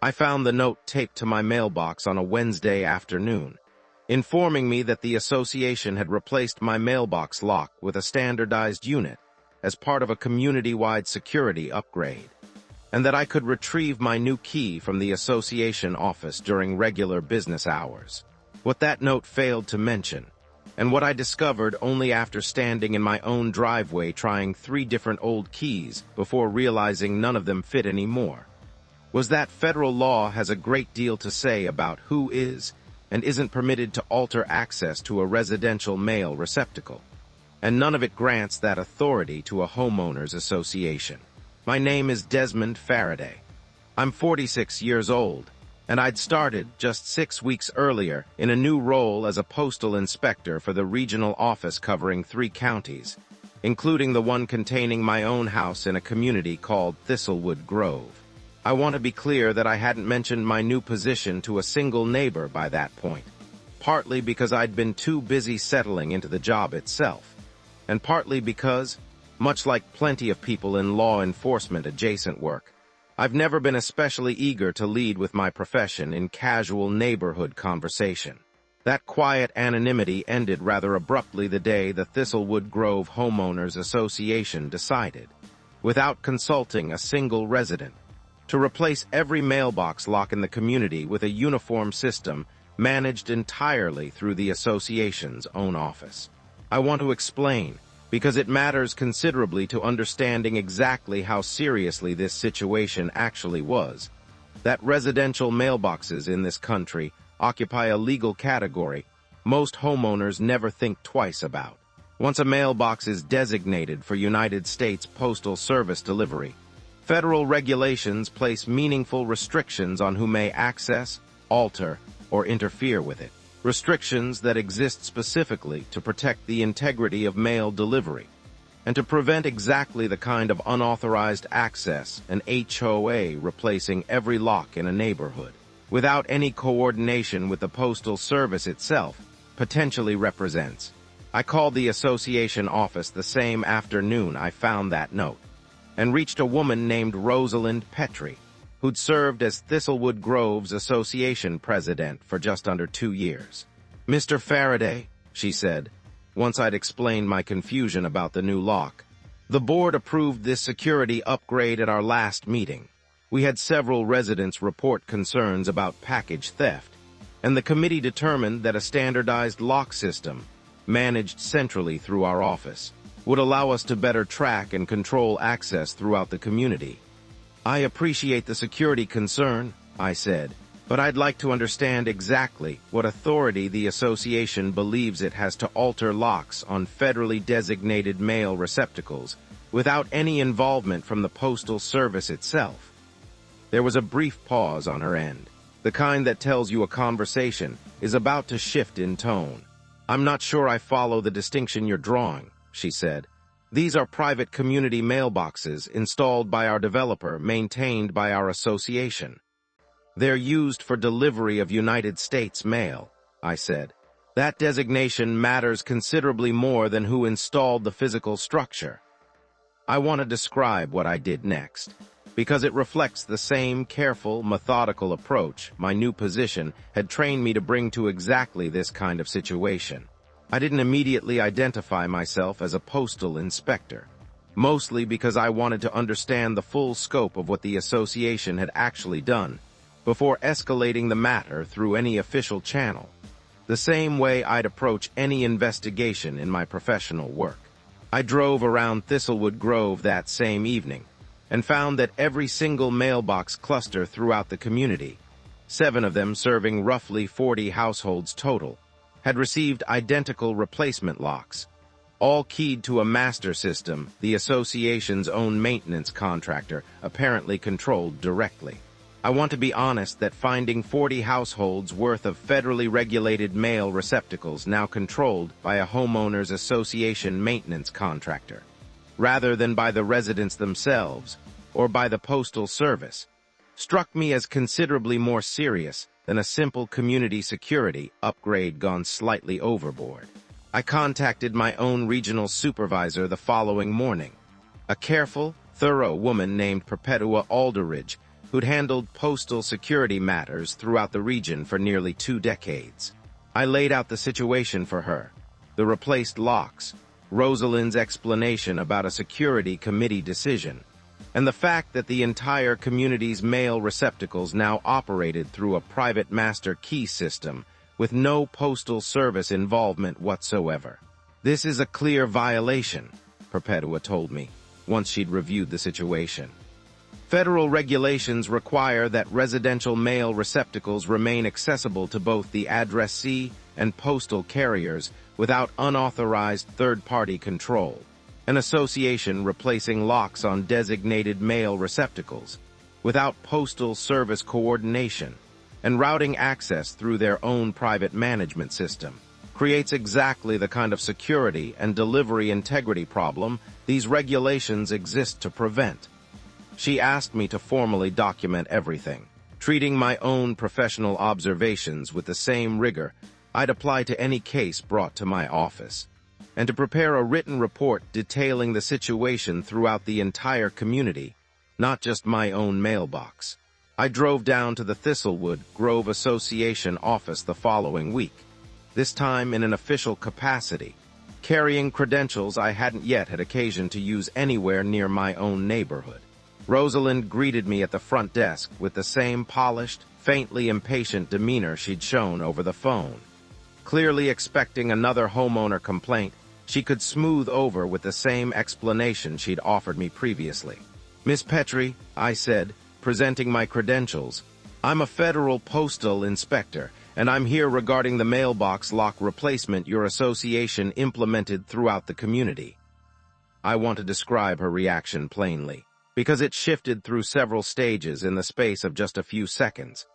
I found the note taped to my mailbox on a Wednesday afternoon, informing me that the association had replaced my mailbox lock with a standardized unit as part of a community-wide security upgrade, and that I could retrieve my new key from the association office during regular business hours. What that note failed to mention, and what I discovered only after standing in my own driveway trying 3 different old keys before realizing none of them fit anymore, was that federal law has a great deal to say about who is and isn't permitted to alter access to a residential mail receptacle, and none of it grants that authority to a homeowners association. My name is Desmond Farraday. I'm 46 years old, and I'd started just 6 weeks earlier in a new role as a postal inspector for the regional office covering 3 counties, including the one containing my own house in a community called Thistlewood Grove. I want to be clear that I hadn't mentioned my new position to a single neighbor by that point, partly because I'd been too busy settling into the job itself, and partly because, much like plenty of people in law enforcement adjacent work, I've never been especially eager to lead with my profession in casual neighborhood conversation. That quiet anonymity ended rather abruptly the day the Thistlewood Grove Homeowners Association decided, without consulting a single resident, to replace every mailbox lock in the community with a uniform system managed entirely through the association's own office. I want to explain, because it matters considerably to understanding exactly how seriously this situation actually was, that residential mailboxes in this country occupy a legal category most homeowners never think twice about. Once a mailbox is designated for United States Postal Service delivery, federal regulations place meaningful restrictions on who may access, alter, or interfere with it. Restrictions that exist specifically to protect the integrity of mail delivery, and to prevent exactly the kind of unauthorized access an HOA replacing every lock in a neighborhood, without any coordination with the Postal Service itself, potentially represents. I called the association office the same afternoon I found that note, and reached a woman named Rosalind Petrie, who'd served as Thistlewood Grove's association president for just under 2 years. "Mr. Farraday," she said, once I'd explained my confusion about the new lock, "the board approved this security upgrade at our last meeting. We had several residents report concerns about package theft, and the committee determined that a standardized lock system, managed centrally through our office, would allow us to better track and control access throughout the community." "I appreciate the security concern," I said, "but I'd like to understand exactly what authority the association believes it has to alter locks on federally designated mail receptacles without any involvement from the Postal Service itself." There was a brief pause on her end, the kind that tells you a conversation is about to shift in tone. "I'm not sure I follow the distinction you're drawing," she said. "These are private community mailboxes installed by our developer, maintained by our association. They're used for delivery of United States mail," I said. "That designation matters considerably more than who installed the physical structure." I want to describe what I did next, because it reflects the same careful, methodical approach my new position had trained me to bring to exactly this kind of situation. I didn't immediately identify myself as a postal inspector, mostly because I wanted to understand the full scope of what the association had actually done before escalating the matter through any official channel, the same way I'd approach any investigation in my professional work. I drove around Thistlewood Grove that same evening and found that every single mailbox cluster throughout the community, 7 of them serving roughly 40 households total, had received identical replacement locks, all keyed to a master system the association's own maintenance contractor apparently controlled directly. I want to be honest that finding 40 households worth of federally regulated mail receptacles now controlled by a homeowners association maintenance contractor, rather than by the residents themselves or by the Postal Service, struck me as considerably more serious than a simple community security upgrade gone slightly overboard. I contacted my own regional supervisor the following morning, a careful, thorough woman named Perpetua Alderidge, who'd handled postal security matters throughout the region for nearly 2 decades. I laid out the situation for her, the replaced locks, Rosalind's explanation about a security committee decision, and the fact that the entire community's mail receptacles now operated through a private master key system with no postal service involvement whatsoever. "This is a clear violation," Perpetua told me, once she'd reviewed the situation. "Federal regulations require that residential mail receptacles remain accessible to both the addressee and postal carriers without unauthorized third-party control. An association replacing locks on designated mail receptacles, without postal service coordination, and routing access through their own private management system, creates exactly the kind of security and delivery integrity problem these regulations exist to prevent." She asked me to formally document everything, treating my own professional observations with the same rigor I'd apply to any case brought to my office, and to prepare a written report detailing the situation throughout the entire community, not just my own mailbox. I drove down to the Thistlewood Grove Association office the following week, this time in an official capacity, carrying credentials I hadn't yet had occasion to use anywhere near my own neighborhood. Rosalind greeted me at the front desk with the same polished, faintly impatient demeanor she'd shown over the phone. Clearly expecting another homeowner complaint, she could smooth over with the same explanation she'd offered me previously. "Miss Petrie," I said, presenting my credentials, "I'm a federal postal inspector, and I'm here regarding the mailbox lock replacement your association implemented throughout the community." I want to describe her reaction plainly, because it shifted through several stages in the space of just a few seconds.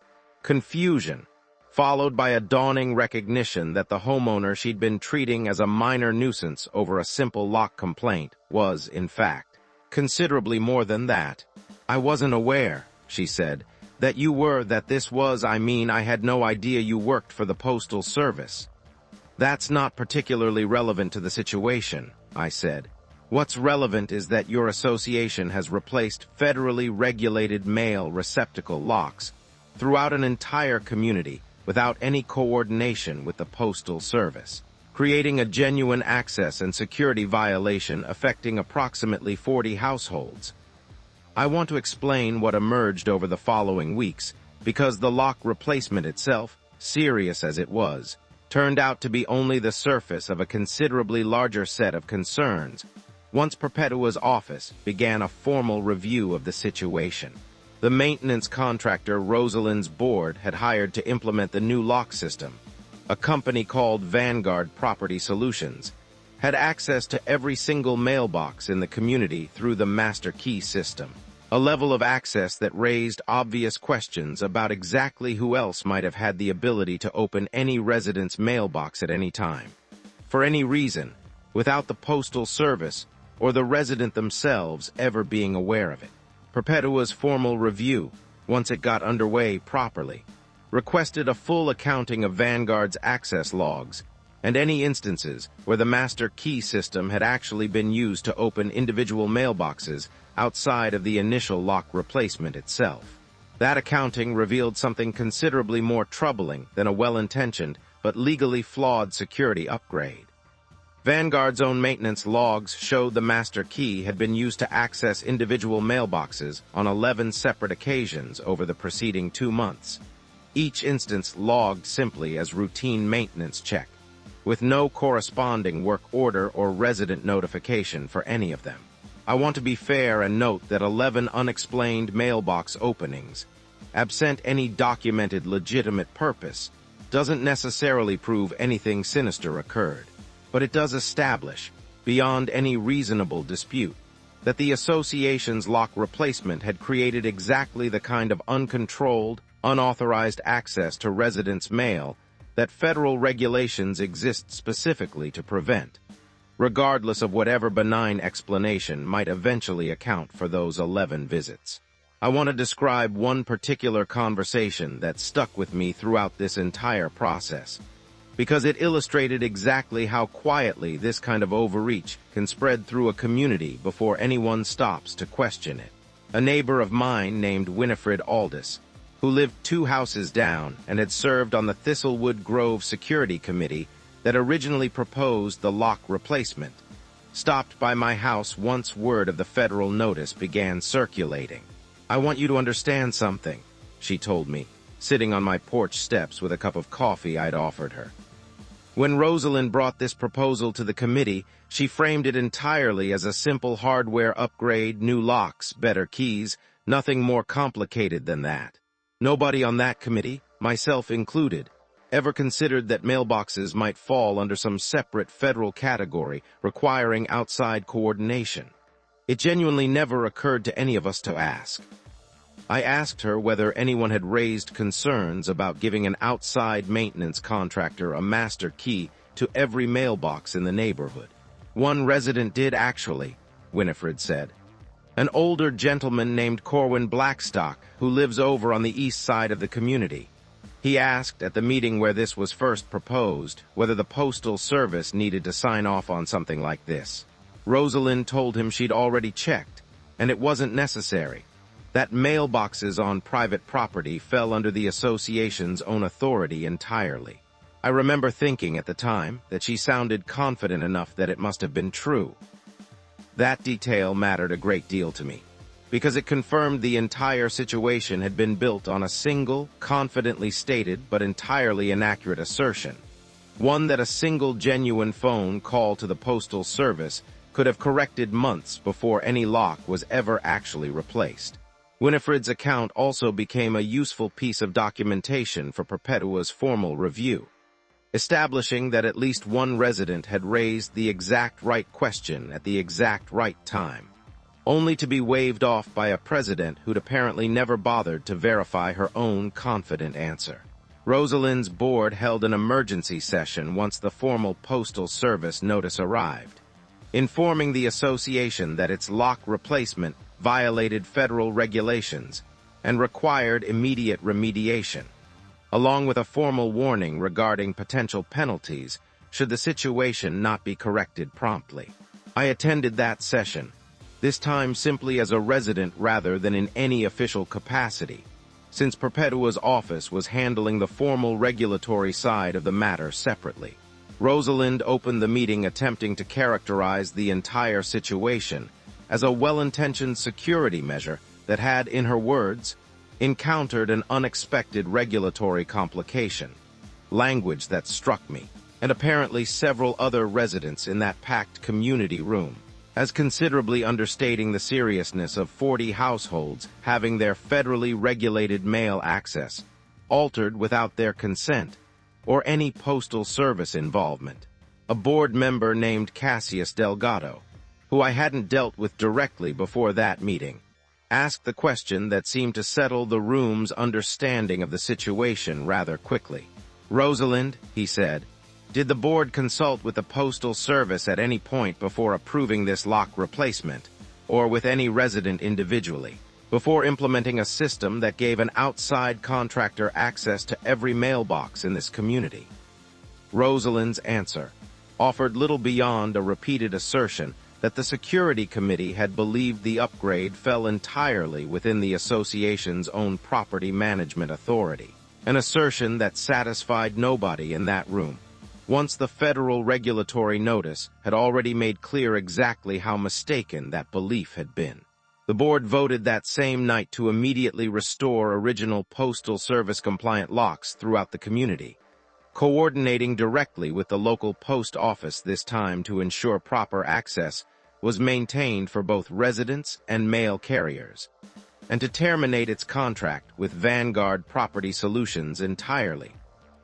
Confusion, followed by a dawning recognition that the homeowner she'd been treating as a minor nuisance over a simple lock complaint was, in fact, considerably more than that. "I wasn't aware," she said, "that I had no idea you worked for the Postal Service." "That's not particularly relevant to the situation," I said. "What's relevant is that your association has replaced federally regulated mail receptacle locks throughout an entire community without any coordination with the Postal Service, creating a genuine access and security violation affecting approximately 40 households." I want to explain what emerged over the following weeks, because the lock replacement itself, serious as it was, turned out to be only the surface of a considerably larger set of concerns once Perpetua's office began a formal review of the situation. The maintenance contractor Rosalind's board had hired to implement the new lock system, a company called Vanguard Property Solutions, had access to every single mailbox in the community through the master key system, a level of access that raised obvious questions about exactly who else might have had the ability to open any resident's mailbox at any time, for any reason, without the Postal Service or the resident themselves ever being aware of it. Perpetua's formal review, once it got underway properly, requested a full accounting of Vanguard's access logs and any instances where the master key system had actually been used to open individual mailboxes outside of the initial lock replacement itself. That accounting revealed something considerably more troubling than a well-intentioned but legally flawed security upgrade. Vanguard's own maintenance logs showed the master key had been used to access individual mailboxes on 11 separate occasions over the preceding 2 months, each instance logged simply as routine maintenance check, with no corresponding work order or resident notification for any of them. I want to be fair and note that 11 unexplained mailbox openings, absent any documented legitimate purpose, doesn't necessarily prove anything sinister occurred. But it does establish, beyond any reasonable dispute, that the association's lock replacement had created exactly the kind of uncontrolled, unauthorized access to residents' mail that federal regulations exist specifically to prevent, regardless of whatever benign explanation might eventually account for those 11 visits. I want to describe one particular conversation that stuck with me throughout this entire process, because it illustrated exactly how quietly this kind of overreach can spread through a community before anyone stops to question it. a neighbor of mine named Winifred Aldis, who lived 2 houses down and had served on the Thistlewood Grove Security Committee that originally proposed the lock replacement, stopped by my house once word of the federal notice began circulating. "I want you to understand something," she told me, sitting on my porch steps with a cup of coffee I'd offered her. When Rosalind brought this proposal to the committee, she framed it entirely as a simple hardware upgrade, new locks, better keys, nothing more complicated than that. Nobody on that committee, myself included, ever considered that mailboxes might fall under some separate federal category requiring outside coordination. It genuinely never occurred to any of us to ask. I asked her whether anyone had raised concerns about giving an outside maintenance contractor a master key to every mailbox in the neighborhood. "One resident did actually," Winifred said. "An older gentleman named Corwin Blackstock, who lives over on the east side of the community. He asked at the meeting where this was first proposed whether the Postal Service needed to sign off on something like this. Rosalind told him she'd already checked, and it wasn't necessary. That mailboxes on private property fell under the association's own authority entirely." I remember thinking at the time that she sounded confident enough that it must have been true. That detail mattered a great deal to me, because it confirmed the entire situation had been built on a single, confidently stated but entirely inaccurate assertion, one that a single genuine phone call to the Postal Service could have corrected months before any lock was ever actually replaced. Winifred's account also became a useful piece of documentation for Perpetua's formal review, establishing that at least one resident had raised the exact right question at the exact right time, only to be waved off by a president who'd apparently never bothered to verify her own confident answer. Rosalind's board held an emergency session once the formal Postal Service notice arrived, informing the association that its lock replacement violated federal regulations and required immediate remediation, along with a formal warning regarding potential penalties should the situation not be corrected promptly. I attended that session, this time simply as a resident rather than in any official capacity, since Perpetua's office was handling the formal regulatory side of the matter separately. Rosalind opened the meeting attempting to characterize the entire situation as a well-intentioned security measure that had, in her words, encountered an unexpected regulatory complication, language that struck me, and apparently several other residents in that packed community room, as considerably understating the seriousness of 40 households having their federally regulated mail access altered without their consent or any Postal Service involvement. A board member named Cassius Delgado, who I hadn't dealt with directly before that meeting, asked the question that seemed to settle the room's understanding of the situation rather quickly. "Rosalind," he said, "did the board consult with the Postal Service at any point before approving this lock replacement, or with any resident individually, before implementing a system that gave an outside contractor access to every mailbox in this community?" Rosalind's answer offered little beyond a repeated assertion that the security committee had believed the upgrade fell entirely within the association's own property management authority, an assertion that satisfied nobody in that room, once the federal regulatory notice had already made clear exactly how mistaken that belief had been. The board voted that same night to immediately restore original Postal Service-compliant locks throughout the community, coordinating directly with the local post office this time to ensure proper access was maintained for both residents and mail carriers, and to terminate its contract with Vanguard Property Solutions entirely,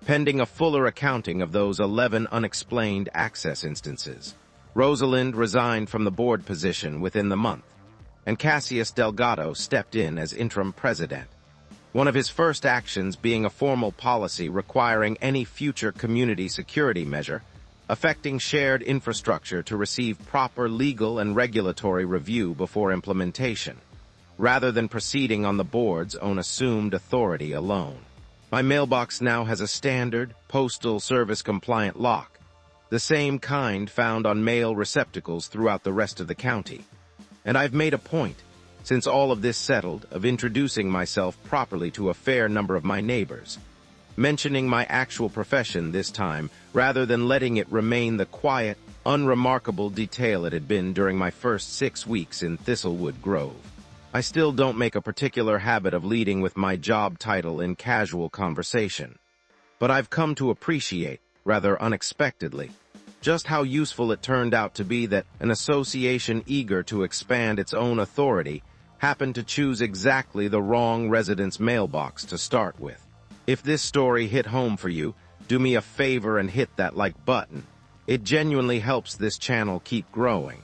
pending a fuller accounting of those 11 unexplained access instances. Rosalind resigned from the board position within the month, and Cassius Delgado stepped in as interim president, one of his first actions being a formal policy requiring any future community security measure affecting shared infrastructure to receive proper legal and regulatory review before implementation, rather than proceeding on the board's own assumed authority alone. My mailbox now has a standard, Postal Service-compliant lock, the same kind found on mail receptacles throughout the rest of the county, and I've made a point, since all of this settled, of introducing myself properly to a fair number of my neighbors, mentioning my actual profession this time, rather than letting it remain the quiet, unremarkable detail it had been during my first 6 weeks in Thistlewood Grove. I still don't make a particular habit of leading with my job title in casual conversation, but I've come to appreciate, rather unexpectedly, just how useful it turned out to be that an association eager to expand its own authority happened to choose exactly the wrong resident's mailbox to start with. If this story hit home for you, do me a favor and hit that like button. It genuinely helps this channel keep growing.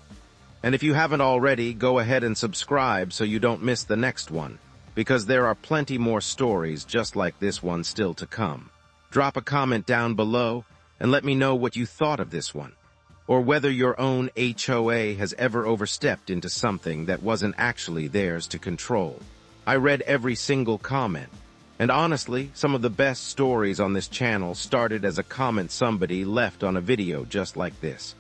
And if you haven't already, go ahead and subscribe so you don't miss the next one, because there are plenty more stories just like this one still to come. Drop a comment down below and let me know what you thought of this one, or whether your own HOA has ever overstepped into something that wasn't actually theirs to control. I read every single comment, and honestly, some of the best stories on this channel started as a comment somebody left on a video just like this.